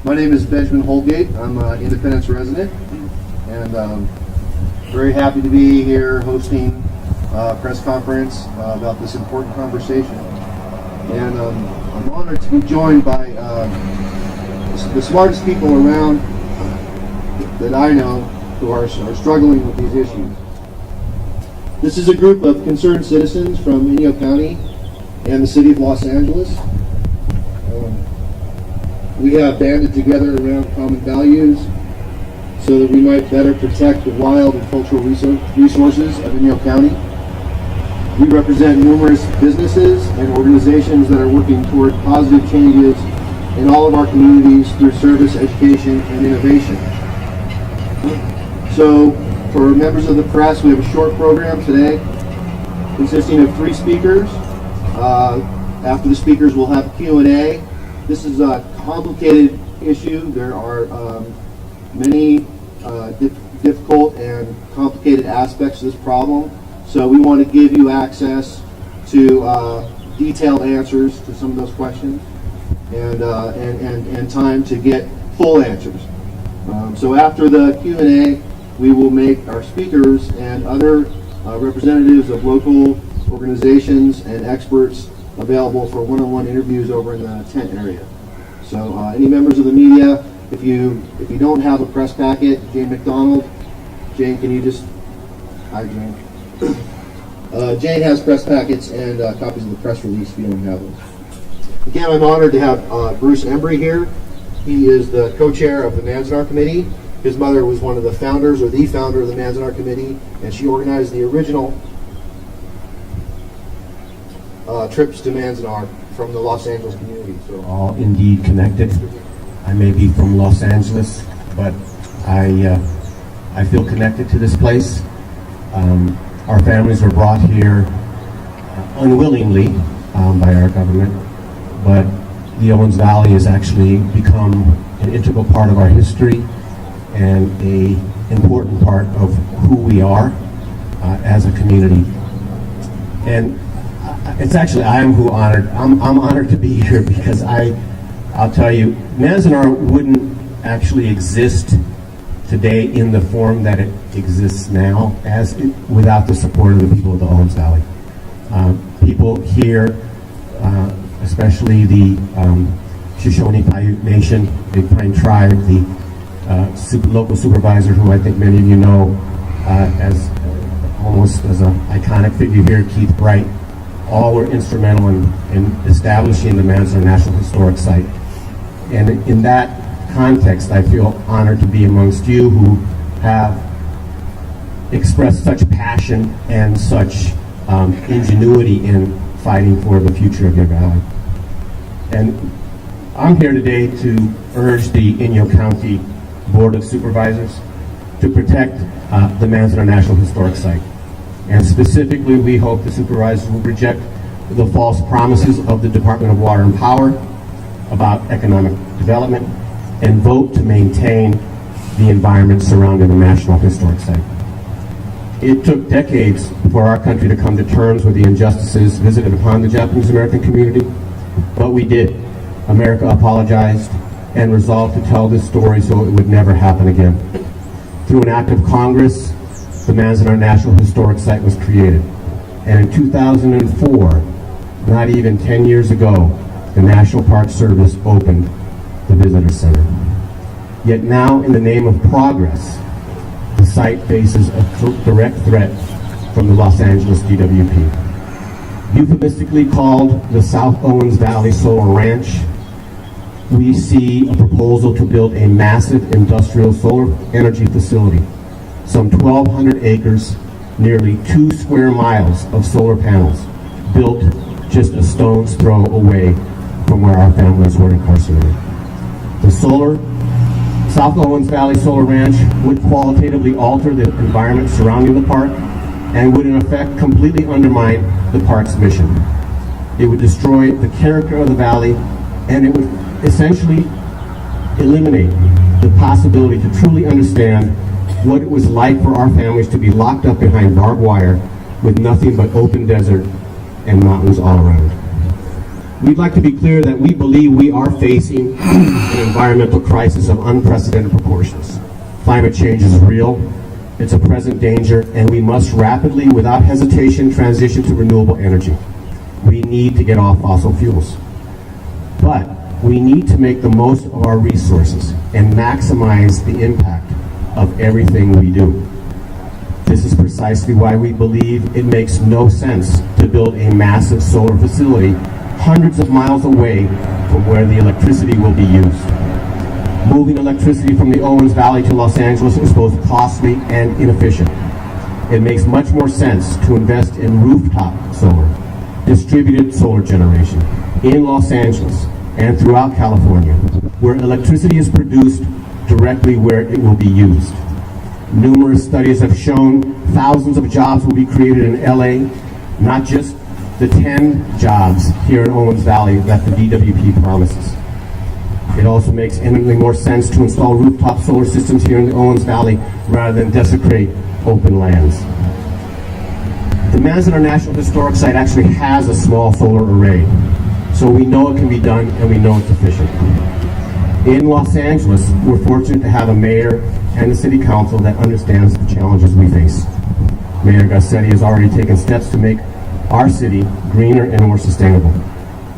My name is Benjamin Holgate. I'm an Independence resident, and very happy to be here hosting a press conference about this important conversation. And I'm honored to be joined by the smartest people around that I know who are struggling with these issues. This is a group of concerned citizens from Inyo County and the city of Los Angeles. We have banded together around common values so that we might better protect the wild and cultural resources of Inyo County. We represent numerous businesses and organizations that are working toward positive changes in all of our communities through service, education, and innovation. So, for members of the press, we have a short program today consisting of 3 speakers. After the speakers, we'll have Q&A. This is a complicated issue. There are many difficult and complicated aspects of this problem. So we want to give you access to detailed answers to some of those questions and time to get full answers. So after the Q&A, we will make our speakers and other representatives of local organizations and experts available for one-on-one interviews over in the tent area. So any members of the media, if you don't have a press packet, Jane McDonald, Jane, can you just, hi Jane. Jane has press packets and copies of the press release if you don't have them. Again, I'm honored to have Bruce Embrey here. He is the co-chair of the Manzanar Committee. His mother was one of the founders, or the founder of the Manzanar Committee, and she organized the original trips to Manzanar from the Los Angeles community. So all indeed connected. I may be from Los Angeles, but I feel connected to this place. Our families were brought here unwillingly by our government, but the Owens Valley has actually become an integral part of our history and an important part of who we are as a community. And it's actually I'm honored to be here because I'll tell you, Manzanar wouldn't actually exist today in the form that it exists now without the support of the people of the Owens Valley. People here, especially the Shoshone Paiute Nation, Big Pine Tribe, the local supervisor, who I think many of you know as almost as an iconic figure here, Keith Bright, all were instrumental in establishing the Manzanar National Historic Site. And in that context, I feel honored to be amongst you who have expressed such passion and such ingenuity in fighting for the future of your valley. And I'm here today to urge the Inyo County Board of Supervisors to protect the Manzanar National Historic Site. And specifically, we hope the supervisors will reject the false promises of the Department of Water and Power about economic development and vote to maintain the environment surrounding the National Historic Site. It took decades for our country to come to terms with the injustices visited upon the Japanese American community, but we did. America apologized and resolved to tell this story so it would never happen again. Through an act of Congress, the Manzanar National Historic Site was created. And in 2004, not even 10 years ago, the National Park Service opened the Visitor Center. Yet now, in the name of progress, the site faces a direct threat from the Los Angeles DWP. Euphemistically called the South Owens Valley Solar Ranch, we see a proposal to build a massive industrial solar energy facility, some 1,200 acres, nearly 2 square miles of solar panels, built just a stone's throw away from where our families were incarcerated. The South Owens Valley Solar Ranch would qualitatively alter the environment surrounding the park and would in effect completely undermine the park's mission. It would destroy the character of the valley, and it would essentially eliminate the possibility to truly understand what it was like for our families to be locked up behind barbed wire with nothing but open desert and mountains all around. We'd like to be clear that we believe we are facing an environmental crisis of unprecedented proportions. Climate change is real, it's a present danger, and we must rapidly, without hesitation, transition to renewable energy. We need to get off fossil fuels. But we need to make the most of our resources and maximize the impact of everything we do. This is precisely why we believe it makes no sense to build a massive solar facility hundreds of miles away from where the electricity will be used. Moving electricity from the Owens Valley to Los Angeles is both costly and inefficient. It makes much more sense to invest in rooftop solar, distributed solar generation in Los Angeles and throughout California, where electricity is produced directly where it will be used. Numerous studies have shown thousands of jobs will be created in LA, not just the 10 jobs here in Owens Valley that the DWP promises. It also makes eminently more sense to install rooftop solar systems here in the Owens Valley rather than desecrate open lands. The Manzanar National Historic Site actually has a small solar array, so we know it can be done and we know it's efficient. In Los Angeles, we're fortunate to have a mayor and a city council that understands the challenges we face. Mayor Garcetti has already taken steps to make our city greener and more sustainable.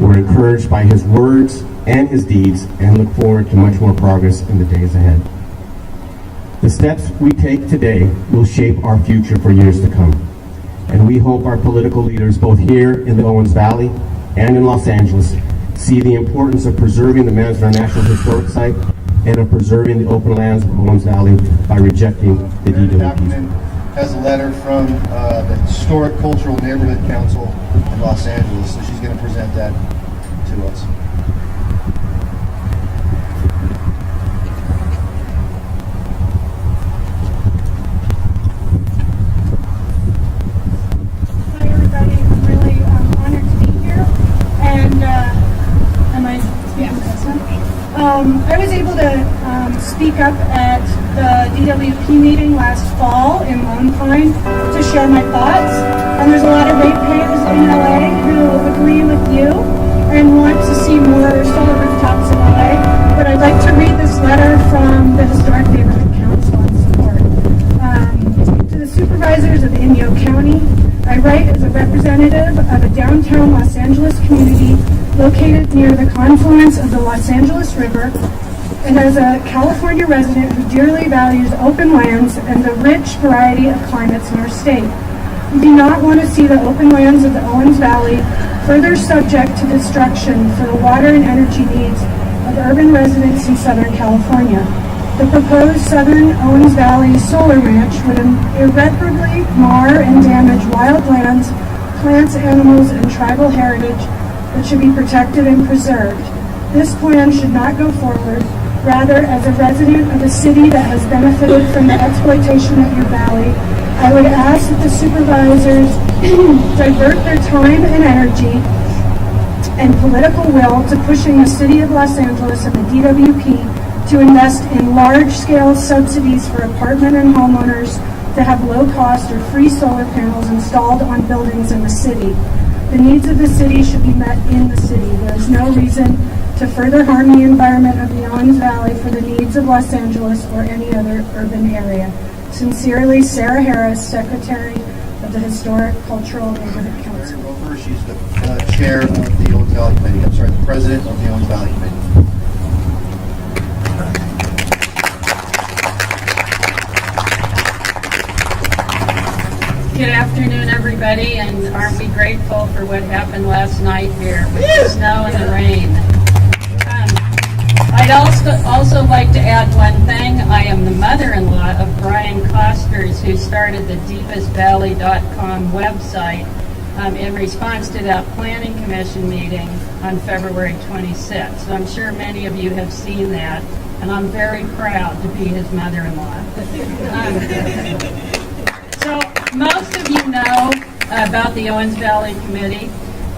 We're encouraged by his words and his deeds and look forward to much more progress in the days ahead. The steps we take today will shape our future for years to come. And we hope our political leaders, both here in the Owens Valley and in Los Angeles, see the importance of preserving the Manzanar National Historic Site and of preserving the open lands of Owens Valley by rejecting the Meredith DWP. has a letter from the Historic Cultural Neighborhood Council in Los Angeles, so she's going to present that to us. Hi everybody, I'm really honored to be here, and am I speaking this one? I was able to speak up at the DWP meeting last fall in Lone Pine to share my thoughts, and there's a lot of ratepayers in LA who agree with you and want to see more solar rooftops in LA, but I'd like to read this letter from the Historic Neighborhood Council in support. To the supervisors of Inyo County, I write as a representative of a downtown Los Angeles community located near the confluence of the Los Angeles River, and as a California resident who dearly values open lands and the rich variety of climates in our state. We do not want to see the open lands of the Owens Valley further subject to destruction for the water and energy needs of urban residents in Southern California. The proposed Southern Owens Valley Solar Ranch would irreparably mar and damage wild lands, plants, animals, and tribal heritage that should be protected and preserved. This plan should not go forward. Rather, as a resident of a city that has benefited from the exploitation of your valley, I would ask that the supervisors divert their time and energy and political will to pushing the City of Los Angeles and the DWP to invest in large-scale subsidies for apartment and homeowners to have low-cost or free solar panels installed on buildings in the city. The needs of the city should be met in the city. There is no reason to further harm the environment of the Owens Valley for the needs of Los Angeles or any other urban area. Sincerely, Sarah Harris, Secretary of the Historic Cultural Neighborhood Council. She's the chair of the Owens Valley Committee. I'm sorry, the president of the Owens Valley Committee. Good afternoon, everybody, and aren't we grateful for what happened last night here with the snow and the rain? I'd also like to add one thing. I am the mother-in-law of Brian Costers, who started the deepestvalley.com website in response to that Planning Commission meeting on February 26th. So I'm sure many of you have seen that, and I'm very proud to be his mother-in-law. So most of you know about the Owens Valley Committee.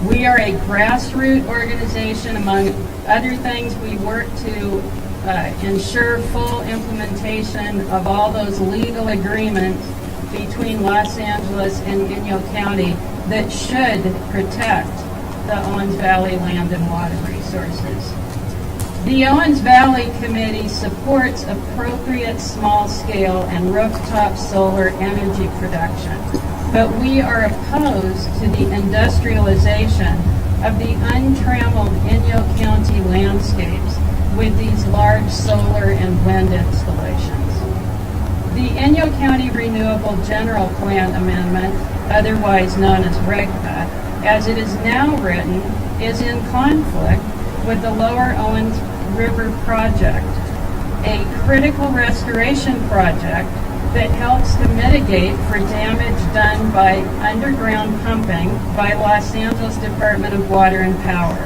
We are a grassroots organization. Among other things, we work to ensure full implementation of all those legal agreements between Los Angeles and Inyo County that should protect the Owens Valley land and water resources. The Owens Valley Committee supports appropriate small-scale and rooftop solar energy production, but we are opposed to the industrialization of the untrammeled Inyo County landscapes with these large solar and wind installations. The Inyo County Renewable General Plan Amendment, otherwise known as REGPA, as it is now written, is in conflict with the Lower Owens River Project, a critical restoration project that helps to mitigate for damage done by underground pumping by Los Angeles Department of Water and Power.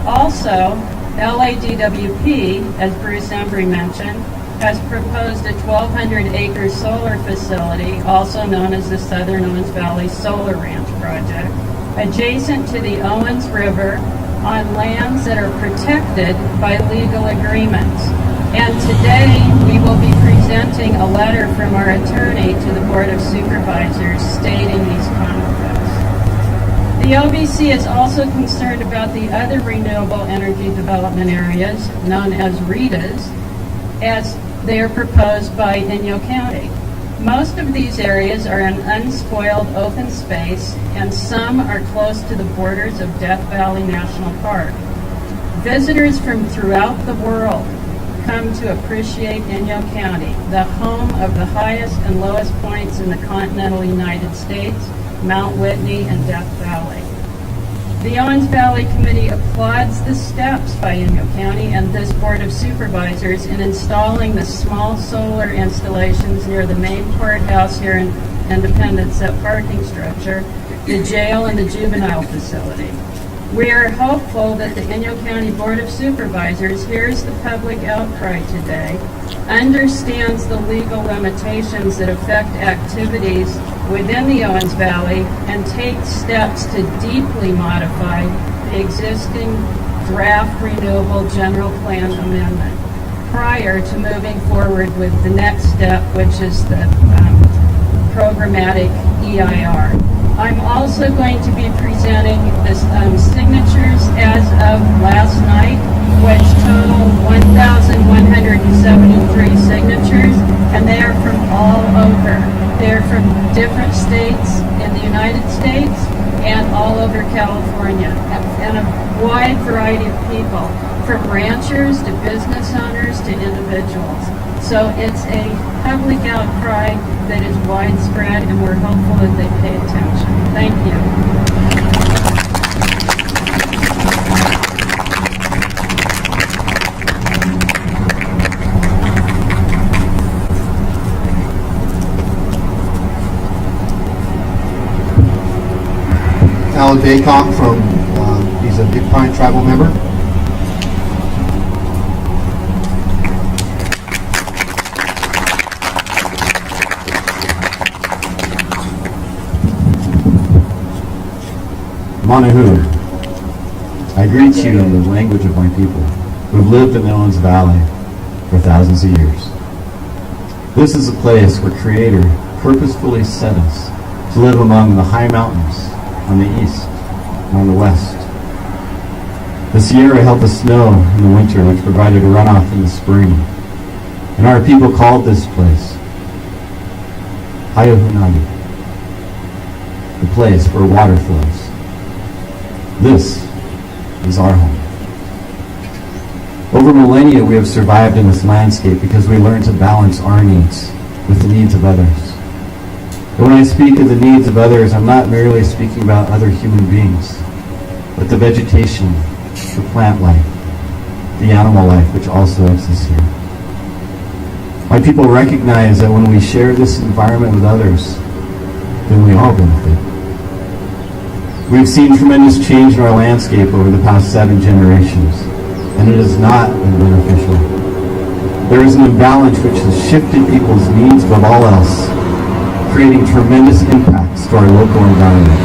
Also, LADWP, as Bruce Embrey mentioned, has proposed a 1,200-acre solar facility, also known as the Southern Owens Valley Solar Ranch Project, adjacent to the Owens River on lands that are protected by legal agreements. And today, we will be presenting a letter from our attorney to the Board of Supervisors stating these conflicts. The OVC is also concerned about the other renewable energy development areas, known as REDAs, as they are proposed by Inyo County. Most of these areas are in unspoiled open space, and some are close to the borders of Death Valley National Park. Visitors from throughout the world come to appreciate Inyo County, the home of the highest and lowest points in the continental United States, Mount Whitney and Death Valley. The Owens Valley Committee applauds the steps by Inyo County and this Board of Supervisors in installing the small solar installations near the main courthouse here in Independence, that parking structure, the jail, and the juvenile facility. We are hopeful that the Inyo County Board of Supervisors hears the public outcry today, understands the legal limitations that affect activities within the Owens Valley, and takes steps to deeply modify the existing draft Renewable General Plan Amendment prior to moving forward with the next step, which is the programmatic EIR. I'm also going to be presenting the signatures as of last night, which total 1,173 signatures, and they are from all over. They're from different states in the United States and all over California, and a wide variety of people, from ranchers to business owners to individuals. So it's a public outcry that is widespread, and we're hopeful that they pay attention. Thank you. Alan Bacock he's a Big Pine tribal member. Manahu, I greet you in the language of my people who have lived in the Owens Valley for thousands of years. This is a place where Creator purposefully set us to live among the high mountains on the east and on the west. The Sierra held the snow in the winter, which provided a runoff in the spring. And our people called this place Hayahunagi, the place where water flows. This is our home. Over millennia, we have survived in this landscape because we learned to balance our needs with the needs of others. But when I speak of the needs of others, I'm not merely speaking about other human beings, but the vegetation, the plant life, the animal life, which also exists here. My people recognize that when we share this environment with others, then we all benefit. We've seen tremendous change in our landscape over the past 7 generations, and it has not been beneficial. There is an imbalance which has shifted people's needs above all else, creating tremendous impacts to our local environment.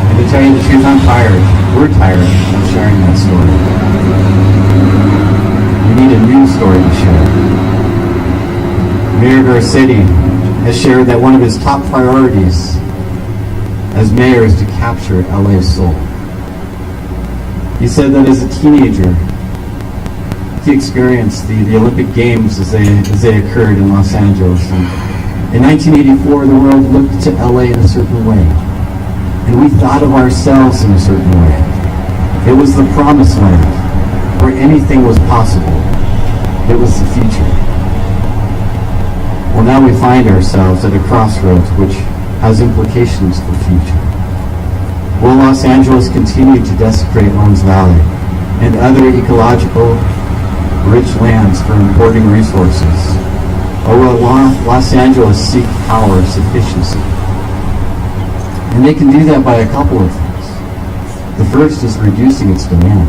And to tell you the truth, I'm tired. We're tired of sharing that story. We need a new story to share. Mayor of our city has shared that one of his top priorities as mayor is to capture LA's soul. He said that as a teenager, he experienced the Olympic Games as they occurred in Los Angeles. And in 1984, the world looked to LA in a certain way, and we thought of ourselves in a certain way. It was the promised land, where anything was possible. It was the future. Well, now we find ourselves at a crossroads which has implications for the future. Will Los Angeles continue to desecrate Owens Valley and other ecological rich lands for importing resources? Or will Los Angeles seek power sufficiency? And they can do that by a couple of things. The first is reducing its demand.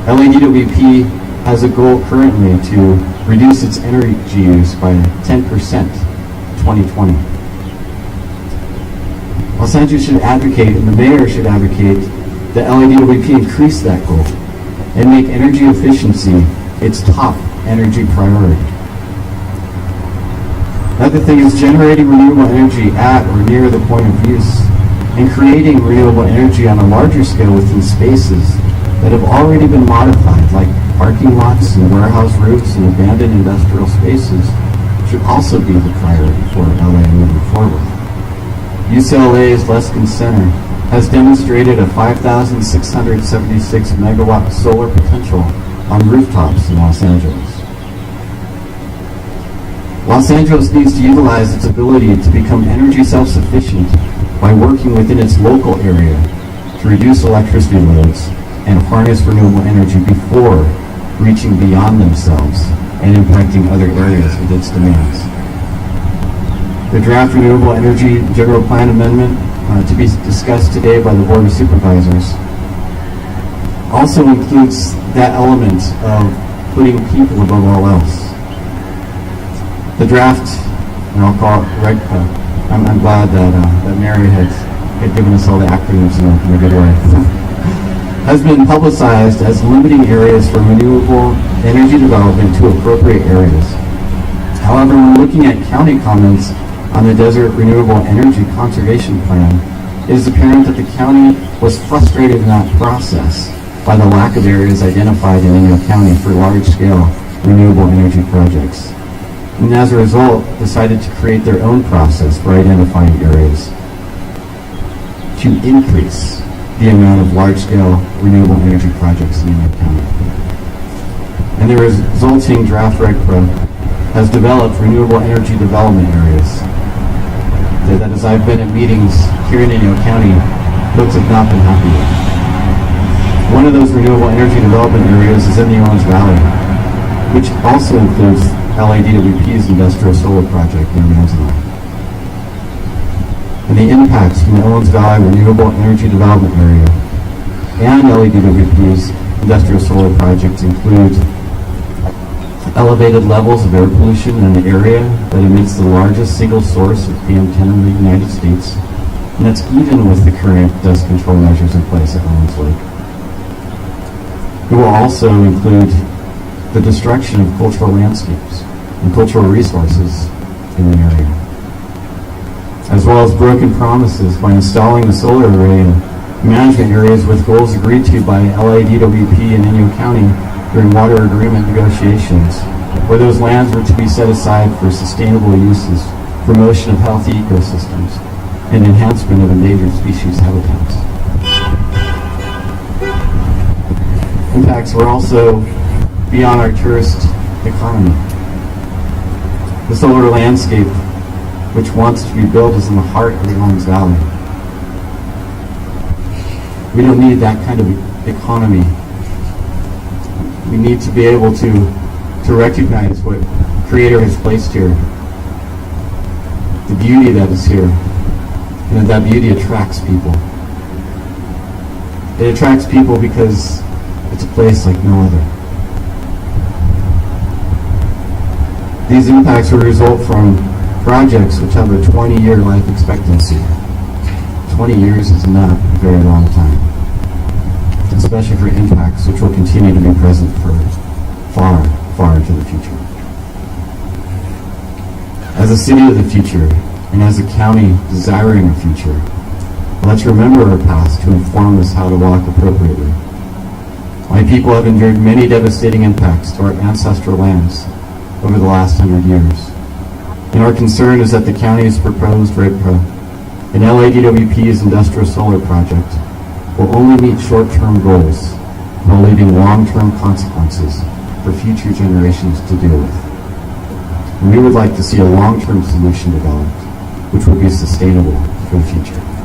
LADWP has a goal currently to reduce its energy use by 10% in 2020. Los Angeles should advocate, and the mayor should advocate, that LADWP increase that goal and make energy efficiency its top energy priority. Another thing is generating renewable energy at or near the point of use and creating renewable energy on a larger scale within spaces that have already been modified, like parking lots and warehouse roofs and abandoned industrial spaces, should also be the priority for LA moving forward. UCLA's Luskin Center has demonstrated a 5,676 megawatt solar potential on rooftops in Los Angeles. Los Angeles needs to utilize its ability to become energy self-sufficient by working within its local area to reduce electricity loads and harness renewable energy before reaching beyond themselves and impacting other areas with its demands. The draft Renewable Energy General Plan Amendment to be discussed today by the Board of Supervisors also includes that element of putting people above all else. The draft, and I'll call it REGPA, I'm glad that Mary had given us all the acronyms in a good way, has been publicized as limiting areas for renewable energy development to appropriate areas. However, when looking at county comments on the Desert Renewable Energy Conservation Plan, it is apparent that the county was frustrated in that process by the lack of areas identified in Inyo County for large-scale renewable energy projects. And as a result, decided to create their own process for identifying areas to increase the amount of large-scale renewable energy projects in Inyo County. And the resulting draft REGPA has developed renewable energy development areas that, as I've been at meetings here in Inyo County, folks have not been happy with. One of those renewable energy development areas is in the Owens Valley, which also includes LADWP's industrial solar project near Manzanar. And the impacts from the Owens Valley Renewable Energy Development Area and LADWP's industrial solar projects include elevated levels of air pollution in an area that emits the largest single source of PM10 in the United States, and that's even with the current dust control measures in place at Owens Lake. It will also include the destruction of cultural landscapes and cultural resources in the area, as well as broken promises by installing the solar array in management areas with goals agreed to by LADWP and Inyo County during water agreement negotiations, where those lands were to be set aside for sustainable uses, promotion of healthy ecosystems, and enhancement of endangered species habitats. Impacts were also beyond our tourist economy. The solar landscape, which wants to be built, is in the heart of the Owens Valley. We don't need that kind of economy. We need to be able to recognize what Creator has placed here, the beauty that is here, and that beauty attracts people. It attracts people because it's a place like no other. These impacts will result from projects which have a 20-year life expectancy. 20 years is not a very long time, especially for impacts which will continue to be present for far, far into the future. As a city of the future, and as a county desiring a future, Let's remember our past to inform us how to walk appropriately. My people have endured many devastating impacts to our ancestral lands over the last 100 years. And our concern is that the county's proposed REGPA and LADWP's industrial solar project will only meet short-term goals while leaving long-term consequences for future generations to deal with. And we would like to see a long-term solution developed, which will be sustainable for the future.